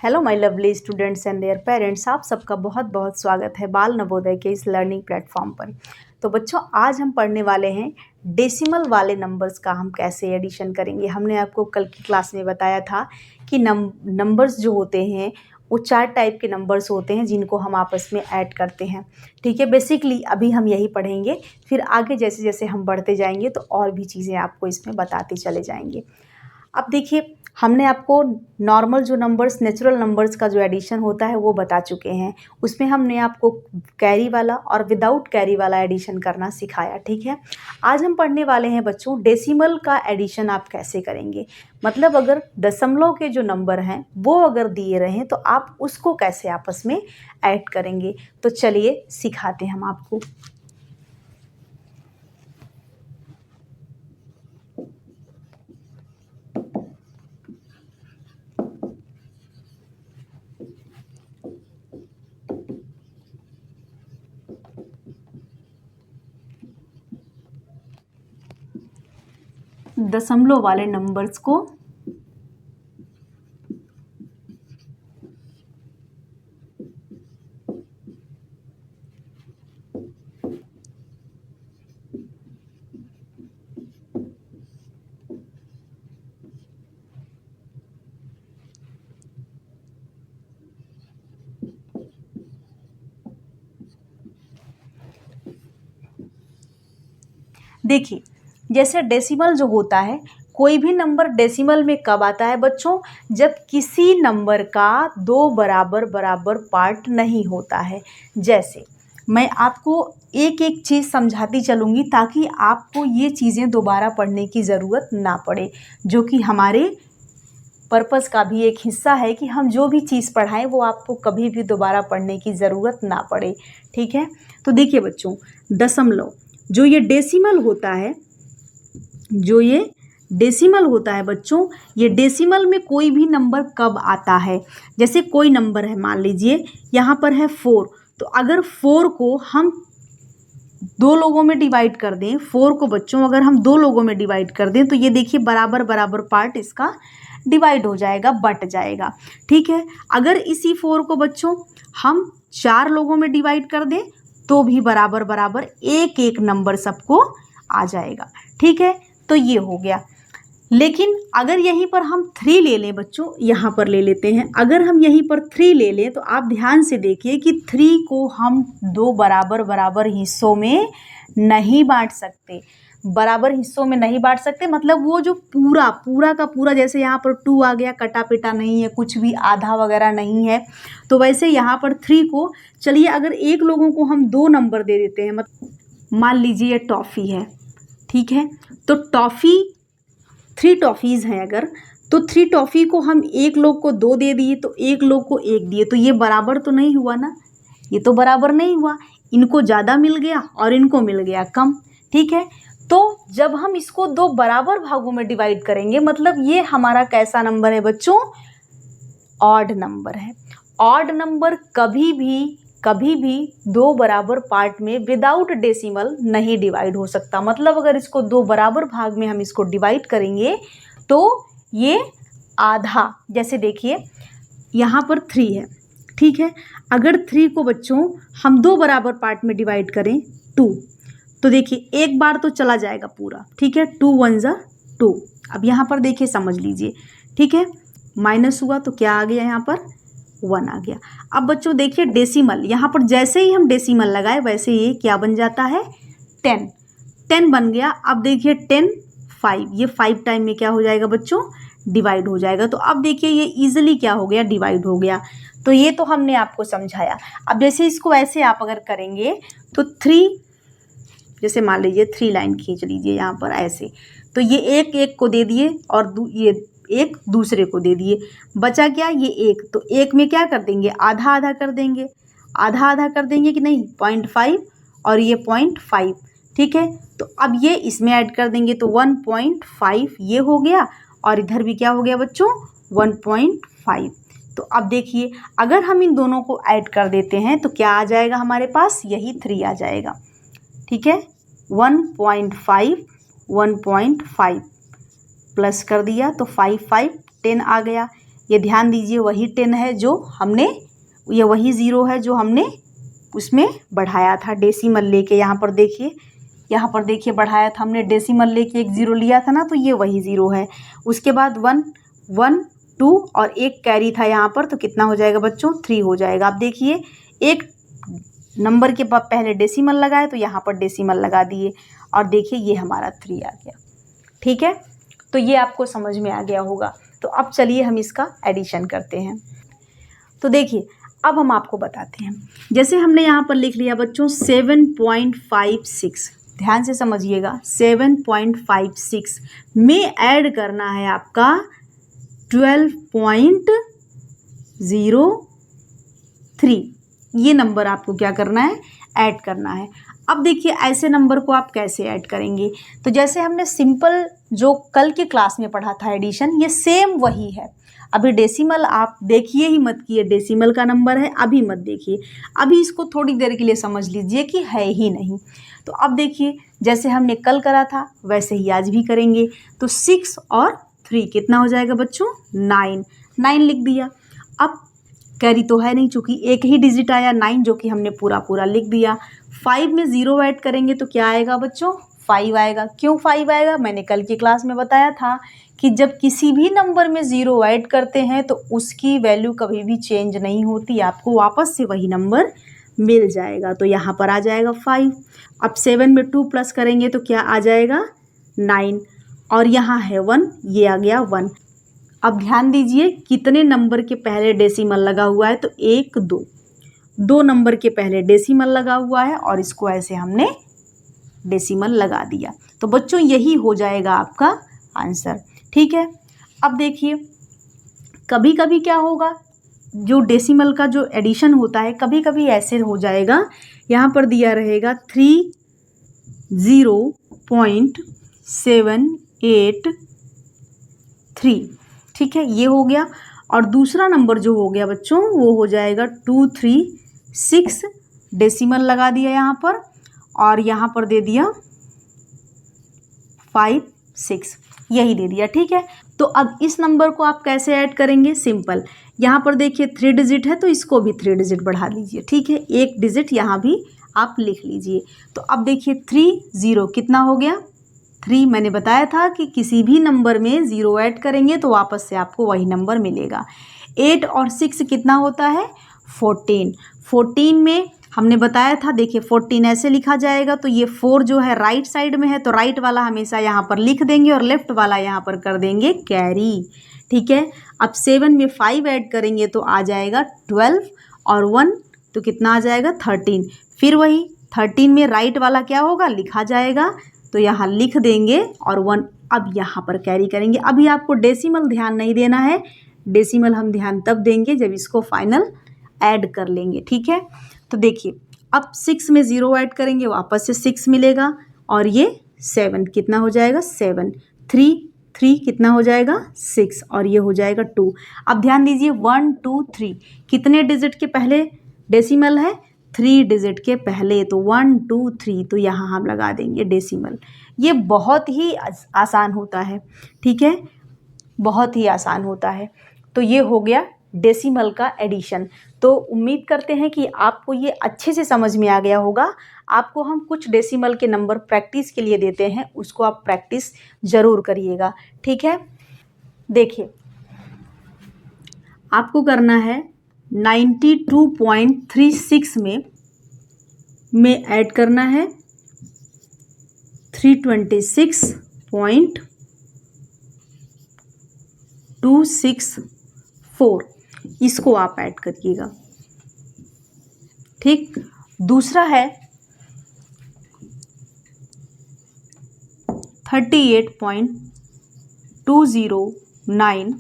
Hello my lovely students and their parents, आप सबका बहुत बहुत स्वागत है बाल नवोदय के इस लर्निंग प्लेटफॉर्म पर। तो बच्चों, आज हम पढ़ने वाले हैं डेसिमल वाले नंबर्स का हम कैसे एडिशन करेंगे। हमने आपको कल की क्लास में बताया था कि नंबर्स जो होते हैं वो 4 टाइप के नंबर्स होते हैं जिनको हम आपस में ऐड करते हैं। ठीक है, बेसिकली अभी हम यही पढ़ेंगे, फिर आगे जैसे जैसे हम बढ़ते जाएंगे तो और भी चीज़ें आपको इसमें बताते चले जाएंगे। अब देखिए, हमने आपको नॉर्मल जो नंबर्स, नेचुरल नंबर्स का जो एडिशन होता है वो बता चुके हैं। उसमें हमने आपको कैरी वाला और विदाउट कैरी वाला एडिशन करना सिखाया। ठीक है, आज हम पढ़ने वाले हैं बच्चों डेसिमल का एडिशन आप कैसे करेंगे। मतलब अगर दशमलव के जो नंबर हैं वो अगर दिए रहें तो आप उसको कैसे आपस में ऐड करेंगे। तो चलिए सिखाते हैं हम आपको। दशमलव वाले नंबर्स को देखिए, जैसे डेसिमल जो होता है, कोई भी नंबर डेसिमल में कब आता है बच्चों, जब किसी नंबर का 2 बराबर बराबर पार्ट नहीं होता है। जैसे मैं आपको एक एक चीज़ समझाती चलूँगी ताकि आपको ये चीज़ें दोबारा पढ़ने की ज़रूरत ना पड़े, जो कि हमारे पर्पस का भी एक हिस्सा है कि हम जो भी चीज़ पढ़ाएं वो आपको कभी भी दोबारा पढ़ने की ज़रूरत ना पड़े। ठीक है, तो देखिए बच्चों, दशमलव जो ये डेसिमल होता है, बच्चों, ये डेसिमल में कोई भी नंबर कब आता है। जैसे कोई नंबर है, मान लीजिए यहाँ पर है 4, तो अगर 4 को हम 2 लोगों में डिवाइड कर दें, 4 को बच्चों अगर हम 2 लोगों में डिवाइड कर दें तो ये देखिए बराबर बराबर पार्ट इसका डिवाइड हो जाएगा, बट जाएगा। ठीक है, अगर इसी 4 को बच्चों हम 4 लोगों में डिवाइड कर दें तो भी बराबर बराबर एक एक नंबर सबको आ जाएगा। ठीक है, तो ये हो गया। लेकिन अगर यहीं पर हम 3 ले लें बच्चों, यहाँ पर ले लेते हैं, अगर हम यहीं पर 3 ले लें तो आप ध्यान से देखिए कि 3 को हम 2 बराबर बराबर हिस्सों में नहीं बांट सकते। बराबर हिस्सों में नहीं बांट सकते मतलब वो जो पूरा पूरा का पूरा, जैसे यहाँ पर 2 आ गया, कटा पिटा नहीं है, कुछ भी आधा वगैरह नहीं है, तो वैसे यहाँ पर 3 को, चलिए अगर एक लोगों को हम 2 नंबर दे देते हैं, मतलब मान लीजिए ये टॉफ़ी है। ठीक है, तो टॉफ़ी 3 टॉफ़ीज़ हैं अगर, तो 3 टॉफ़ी को हम एक लोग को 2 दे दिए तो एक लोग को 1 दिए, तो ये बराबर तो नहीं हुआ ना, ये तो बराबर नहीं हुआ। इनको ज़्यादा मिल गया और इनको मिल गया कम। ठीक है, तो जब हम इसको 2 बराबर भागों में डिवाइड करेंगे, मतलब ये हमारा कैसा नंबर है बच्चों, ऑड नंबर है। ऑड नंबर कभी भी 2 बराबर पार्ट में विदाउट डेसिमल नहीं डिवाइड हो सकता। मतलब अगर इसको 2 बराबर भाग में हम इसको डिवाइड करेंगे तो ये आधा, जैसे देखिए यहाँ पर 3 है। ठीक है, अगर 3 को बच्चों हम 2 बराबर पार्ट में डिवाइड करें 2, तो देखिए एक बार तो चला जाएगा पूरा। ठीक है, 2 1 जा 2। अब यहाँ पर देखिए, समझ लीजिए। ठीक है, माइनस हुआ तो क्या आ गया, यहाँ पर 1 आ गया। अब बच्चों देखिए डेसिमल, यहाँ पर जैसे ही हम डेसिमल लगाए वैसे ये क्या बन जाता है, 10 बन गया। अब देखिए 10 5, ये 5 टाइम में क्या हो जाएगा बच्चों, डिवाइड हो जाएगा। तो अब देखिए ये इजीली क्या हो गया, डिवाइड हो गया। तो ये तो हमने आपको समझाया। अब जैसे इसको ऐसे आप अगर करेंगे तो 3, जैसे मान लीजिए 3 लाइन खींच लीजिए यहाँ पर ऐसे, तो ये एक एक को दे दिए और ये एक दूसरे को दे दिए, बचा क्या, ये एक, तो एक में क्या कर देंगे, आधा आधा कर देंगे। आधा आधा कर देंगे कि नहीं, 0.5 और ये 0.5। ठीक है, तो अब ये इसमें ऐड कर देंगे तो 1.5 ये हो गया, और इधर भी क्या हो गया बच्चों, 1.5। तो अब देखिए अगर हम इन दोनों को ऐड कर देते हैं तो क्या आ जाएगा हमारे पास, यही 3 आ जाएगा। ठीक है, 1.5 प्लस कर दिया तो 5 5 10 आ गया। ये ध्यान दीजिए वही 10 है जो हमने, ये वही 0 है जो हमने उसमें बढ़ाया था डेसिमल लेके। यहाँ पर देखिए बढ़ाया था हमने डेसिमल लेके, एक 0 लिया था ना, तो ये वही 0 है। उसके बाद 1 1 2 और एक कैरी था यहाँ पर, तो कितना हो जाएगा बच्चों? 3 हो जाएगा। अब देखिए एक नंबर के बाद पहले डेसिमल लगाए तो यहाँ पर डेसिमल लगा दिए और देखिए ये हमारा 3 आ गया। ठीक है, तो ये आपको समझ में आ गया होगा। तो अब चलिए हम इसका एडिशन करते हैं। तो देखिए अब हम आपको बताते हैं, जैसे हमने यहाँ पर लिख लिया बच्चों 7.56, ध्यान से समझिएगा, 7.56 में ऐड करना है आपका 12.03। ये नंबर आपको क्या करना है? ऐड करना है। अब देखिए ऐसे नंबर को आप कैसे ऐड करेंगे? तो जैसे हमने सिंपल जो कल की क्लास में पढ़ा था एडिशन, ये सेम वही है। अभी डेसिमल आप देखिए ही मत किए, डेसिमल का नंबर है अभी मत देखिए, अभी इसको थोड़ी देर के लिए समझ लीजिए कि है ही नहीं। तो अब देखिए जैसे हमने कल करा था वैसे ही आज भी करेंगे। तो 6 और 3 कितना हो जाएगा बच्चों? 9 लिख दिया। अब कैरी तो है नहीं, चूँकि एक ही डिजिट आया 9 जो कि हमने पूरा लिख दिया। 5 में 0 ऐड करेंगे तो क्या आएगा बच्चों? 5 आएगा। क्यों 5 आएगा? मैंने कल की क्लास में बताया था कि जब किसी भी नंबर में 0 ऐड करते हैं तो उसकी वैल्यू कभी भी चेंज नहीं होती, आपको वापस से वही नंबर मिल जाएगा। तो यहाँ पर आ जाएगा 5। अब 7 में 2 प्लस करेंगे तो क्या आ जाएगा? 9 और यहाँ है 1, ये आ गया 1। अब ध्यान दीजिए कितने नंबर के पहले डेसिमल लगा हुआ है? तो 1 2 नंबर के पहले डेसिमल लगा हुआ है और इसको ऐसे हमने डेसिमल लगा दिया। तो बच्चों यही हो जाएगा आपका आंसर। ठीक है, अब देखिए कभी कभी क्या होगा, जो डेसिमल का जो एडिशन होता है कभी कभी ऐसे हो जाएगा, यहाँ पर दिया रहेगा 30.783। ठीक है, ये हो गया। और दूसरा नंबर जो हो गया बच्चों वो हो जाएगा 236, डेसिमल लगा दिया यहाँ पर और यहाँ पर दे दिया 56, यही दे दिया। ठीक है, तो अब इस नंबर को आप कैसे ऐड करेंगे? सिंपल, यहाँ पर देखिए 3 डिजिट है तो इसको भी 3 डिजिट बढ़ा लीजिए। ठीक है, एक डिजिट यहाँ भी आप लिख लीजिए। तो अब देखिए 30 कितना हो गया? 3। मैंने बताया था कि किसी भी नंबर में 0 ऐड करेंगे तो वापस से आपको वही नंबर मिलेगा। 8 और 6 कितना होता है? 14। 14 में हमने बताया था, देखिए 14 ऐसे लिखा जाएगा, तो ये 4 जो है राइट साइड में है तो राइट वाला हमेशा यहाँ पर लिख देंगे और लेफ्ट वाला यहाँ पर कर देंगे कैरी। ठीक है, अब 7 में 5 ऐड करेंगे तो आ जाएगा 12 और 1 तो कितना आ जाएगा? 13। फिर वही 13 में राइट वाला क्या होगा? लिखा जाएगा, तो यहाँ लिख देंगे और 1 अब यहाँ पर कैरी करेंगे। अभी आपको डेसिमल ध्यान नहीं देना है, डेसिमल हम ध्यान तब देंगे जब इसको फाइनल ऐड कर लेंगे। ठीक है, तो देखिए अब 6 में 0 ऐड करेंगे वापस से 6 मिलेगा और ये 7 कितना हो जाएगा? 7। 3 कितना हो जाएगा? 6 और ये हो जाएगा 2। अब ध्यान दीजिए 1 2 3 कितने डिजिट के पहले डेसिमल है? 3 डिजिट के पहले, तो 1 2 3 तो यहाँ हम लगा देंगे डेसिमल। ये बहुत ही आसान होता है। ठीक है, बहुत ही आसान होता है। तो ये हो गया डेसिमल का एडिशन। तो उम्मीद करते हैं कि आपको ये अच्छे से समझ में आ गया होगा। आपको हम कुछ डेसिमल के नंबर प्रैक्टिस के लिए देते हैं, उसको आप प्रैक्टिस ज़रूर करिएगा। ठीक है, देखिए आपको करना है 92.36 में ऐड करना है 326.264, इसको आप ऐड करिएगा। ठीक, दूसरा है 38.209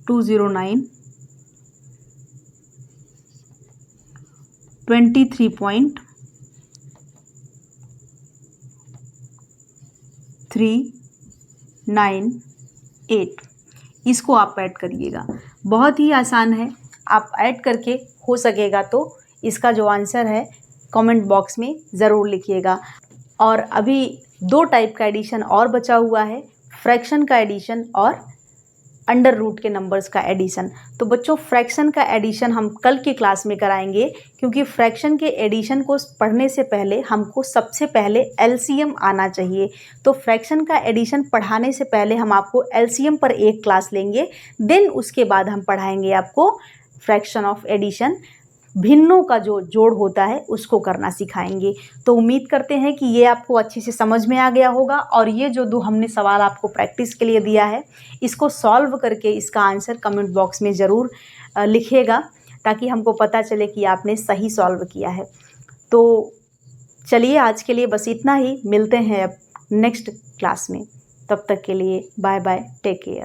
23.398, इसको आप ऐड करिएगा। बहुत ही आसान है, आप ऐड करके हो सकेगा तो इसका जो आंसर है कमेंट बॉक्स में ज़रूर लिखिएगा। और अभी 2 टाइप का एडिशन और बचा हुआ है, फ्रैक्शन का एडिशन और अंडर रूट के नंबर्स का एडिशन। तो बच्चों फ्रैक्शन का एडिशन हम कल की क्लास में कराएंगे, क्योंकि फ्रैक्शन के एडिशन को पढ़ने से पहले हमको सबसे पहले एलसीएम आना चाहिए। तो फ्रैक्शन का एडिशन पढ़ाने से पहले हम आपको एलसीएम पर एक क्लास लेंगे, देन उसके बाद हम पढ़ाएंगे आपको फ्रैक्शन ऑफ एडिशन, भिन्नों का जो जोड़ होता है उसको करना सिखाएंगे। तो उम्मीद करते हैं कि ये आपको अच्छे से समझ में आ गया होगा, और ये जो दो हमने सवाल आपको प्रैक्टिस के लिए दिया है, इसको सॉल्व करके इसका आंसर कमेंट बॉक्स में ज़रूर लिखिएगा, ताकि हमको पता चले कि आपने सही सॉल्व किया है। तो चलिए आज के लिए बस इतना ही, मिलते हैं अब नेक्स्ट क्लास में। तब तक के लिए बाय बाय, टेक केयर।